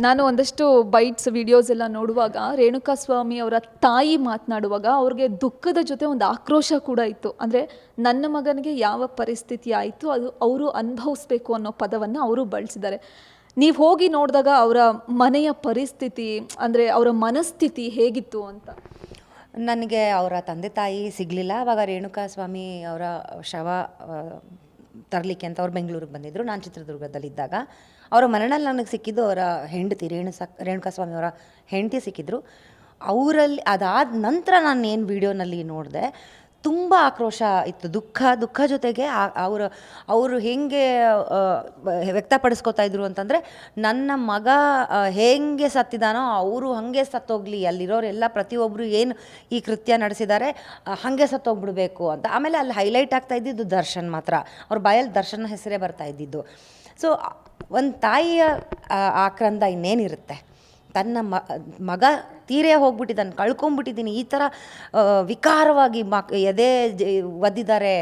ನಾನು ಒಂದಷ್ಟು bites videos ಎಲ್ಲ ನೋಡುವಾಗ ರೇಣುಕಾ ಸ್ವಾಮಿ ಅವರ ತಾಯಿ ಮಾತನಾಡುವಾಗ ಅವ್ರಿಗೆ ದುಃಖದ ಜೊತೆ ಒಂದು ಆಕ್ರೋಶ ಕೂಡ ಇತ್ತು. ಅಂದರೆ ನನ್ನ ಮಗನಿಗೆ ಯಾವ ಪರಿಸ್ಥಿತಿ ಆಯಿತು ಅದು ಅವರು ಅನುಭವಿಸ್ಬೇಕು ಅನ್ನೋ ಪದವನ್ನು ಅವರು ಬಳಸಿದ್ದಾರೆ. ನೀವು ಹೋಗಿ ನೋಡಿದಾಗ ಅವರ ಮನೆಯ ಪರಿಸ್ಥಿತಿ ಅಂದರೆ ಅವರ ಮನಸ್ಥಿತಿ ಹೇಗಿತ್ತು ಅಂತ? ನನಗೆ ಅವರ ತಂದೆ ತಾಯಿ ಸಿಗಲಿಲ್ಲ. ಆವಾಗ ರೇಣುಕಾ ಸ್ವಾಮಿ ಅವರ ಶವ ತರಲಿಕ್ಕೆ ಅಂತ ಅವ್ರು ಬೆಂಗಳೂರಿಗೆ ಬಂದಿದ್ದರು. ನಾನು ಚಿತ್ರದುರ್ಗದಲ್ಲಿದ್ದಾಗ ಅವರ ಮನೆಯಲ್ಲಿ ನನಗೆ ಸಿಕ್ಕಿದ್ದು ಅವರ ಹೆಂಡತಿ ರೇಣುಕಾ ಸ್ವಾಮಿ ಅವರ ಹೆಂಡತಿ ಸಿಕ್ಕಿದ್ರು. ಅವರಲ್ಲಿ ಅದಾದ ನಂತರ ನಾನು ಏನು ವಿಡಿಯೋನಲ್ಲಿ ನೋಡಿದೆ, ತುಂಬ ಆಕ್ರೋಶ ಇತ್ತು. ದುಃಖ ಜೊತೆಗೆ ಅವರು ಹೇಗೆ ವ್ಯಕ್ತಪಡಿಸ್ಕೊತಾ ಇದ್ರು ಅಂತಂದರೆ, ನನ್ನ ಮಗ ಹೇಗೆ ಸತ್ತಿದಾನೋ ಅವರು ಹಾಗೆ ಸತ್ತೋಗ್ಲಿ, ಅಲ್ಲಿರೋರೆಲ್ಲ ಪ್ರತಿಯೊಬ್ಬರು ಏನು ಈ ಕೃತ್ಯ ನಡೆಸಿದ್ದಾರೆ ಹಾಗೆ ಸತ್ತೋಗ್ಬಿಡ್ಬೇಕು ಅಂತ. ಆಮೇಲೆ ಅಲ್ಲಿ ಹೈಲೈಟ್ ಆಗ್ತಾ ಇದ್ದಿದ್ದು ದರ್ಶನ್ ಮಾತ್ರ, ಅವ್ರ ಬಾಯಲ್ಲಿ ದರ್ಶನ್ ಹೆಸರೇ ಬರ್ತಾ ಇದ್ದಿದ್ದು. ಸೊ ಒಂದು ತಾಯಿಯ ಆಕ್ರಂದ ಇನ್ನೇನಿರುತ್ತೆ. ತನ್ನ ಮಗ ತೀರೇ ಹೋಗ್ಬಿಟ್ಟಿದ್ದಾನೆ, ಕಳ್ಕೊಂಬಿಟ್ಟಿದ್ದೀನಿ, ಈ ಥರ ವಿಕಾರವಾಗಿ ಎದೆ ಒದ್ದಿದ್ದಾರೆ,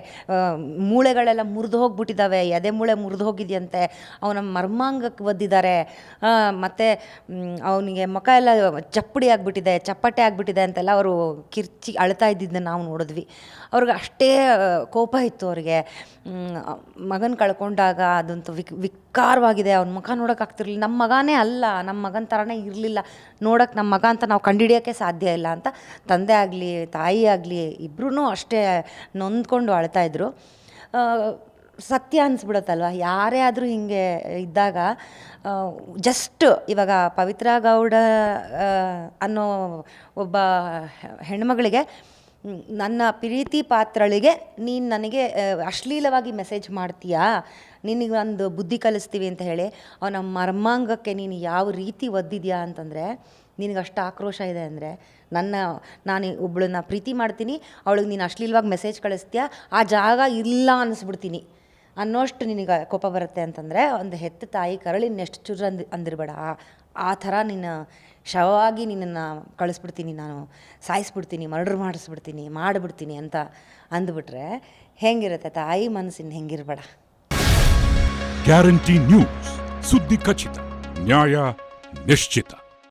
ಮೂಳೆಗಳೆಲ್ಲ ಮುರಿದು ಹೋಗ್ಬಿಟ್ಟಿದ್ದಾವೆ, ಎದೆ ಮೂಳೆ ಮುರಿದು ಹೋಗಿದೆಯಂತೆ, ಅವನ ಮರ್ಮಾಂಗಕ್ಕೆ ಒದ್ದಿದ್ದಾರೆ, ಮತ್ತು ಅವನಿಗೆ ಮುಖ ಎಲ್ಲ ಚಪ್ಪಟೆ ಆಗಿಬಿಟ್ಟಿದೆ ಅಂತೆಲ್ಲ ಅವರು ಕಿರ್ಚಿ ಅಳ್ತಾ ಇದ್ದಿದ್ದನ್ನು ನಾವು ನೋಡಿದ್ವಿ. ಅವ್ರಿಗೆ ಅಷ್ಟೇ ಕೋಪ ಇತ್ತು ಅವ್ರಿಗೆ. ಮಗನ ಕಳ್ಕೊಂಡಾಗ ಅದಂತೂ ವಿಕಾರವಾಗಿದೆ. ಅವ್ನ ಮುಖ ನೋಡೋಕ್ಕಾಗ್ತಿರ್ಲಿಲ್ಲ. ನಮ್ಮ ಮಗನೇ ಅಲ್ಲ, ನಮ್ಮ ಮಗನ ಥರನೇ ಇರಲಿಲ್ಲ, ನೋಡೋಕ್ಕೆ ನಮ್ಮ ಮಗ ಅಂತ ನಾವು ಕಂಡುಹಿಡಿಯೋಕ್ಕೆ ಸಾಧ್ಯ ಇಲ್ಲ ಅಂತ ತಂದೆ ಆಗಲಿ ತಾಯಿ ಆಗಲಿ ಇಬ್ಬರೂ ಅಷ್ಟೇ ನೊಂದ್ಕೊಂಡು ಅಳ್ತಾಯಿದ್ರು. ಸತ್ಯ ಅನಿಸ್ಬಿಡುತ್ತಲ್ವ, ಯಾರೇ ಆದರೂ ಹೀಗೆ ಇದ್ದಾಗ. ಜಸ್ಟ್ ಇವಾಗ ಪವಿತ್ರ ಗೌಡ ಅನ್ನೋ ಒಬ್ಬ ಹೆಣ್ಮಗಳಿಗೆ, ನನ್ನ ಪ್ರೀತಿ ಪಾತ್ರಳಿಗೆ ನೀನು ನನಗೆ ಅಶ್ಲೀಲವಾಗಿ ಮೆಸೇಜ್ ಮಾಡ್ತೀಯಾ, ನಿನಗೆ ಒಂದು ಬುದ್ಧಿ ಕಲಿಸ್ತೀವಿ ಅಂತ ಹೇಳಿ ಅವನ ಮರ್ಮಾಂಗಕ್ಕೆ ನೀನು ಯಾವ ರೀತಿ ಒದ್ದಿದ್ಯಾ ಅಂತಂದರೆ, ನಿನಗೆ ಅಷ್ಟು ಆಕ್ರೋಶ ಇದೆ ಅಂದರೆ, ನಾನು ಒಬ್ಬಳನ್ನ ಪ್ರೀತಿ ಮಾಡ್ತೀನಿ, ಅವಳಿಗೆ ನೀನು ಅಶ್ಲೀಲವಾಗಿ ಮೆಸೇಜ್ ಕಳಿಸ್ತೀಯಾ, ಆ ಜಾಗ ಇಲ್ಲ ಅನ್ನಿಸ್ಬಿಡ್ತೀನಿ ಅನ್ನೋಷ್ಟು ನಿನಗೆ ಕೋಪ ಬರುತ್ತೆ ಅಂತಂದರೆ, ಒಂದು ಹೆತ್ತ ತಾಯಿ ಕರಳಿನ ಎಷ್ಟು ಚುರು ಅಂದಿರಬೇಡ. ಆ ಥರ ನಿನ್ನ ಶವವಾಗಿ ನಿನ್ನನ್ನು ಕಳಿಸ್ಬಿಡ್ತೀನಿ, ನಾನು ಸಾಯಿಸ್ಬಿಡ್ತೀನಿ, ಮರ್ಡರ್ ಮಾಡಿಬಿಡ್ತೀನಿ ಅಂತ ಅಂದ್ಬಿಟ್ರೆ ಹೆಂಗಿರುತ್ತೆ ತಾಯಿ ಮನಸ್ಸಿನ? ಹೆಂಗಿರಬೇಡ. ಗ್ಯಾರಂಟಿ ನ್ಯೂಸ್, ಸುದ್ದಿ ಖಚಿತ, ನ್ಯಾಯ ನಿಶ್ಚಿತ.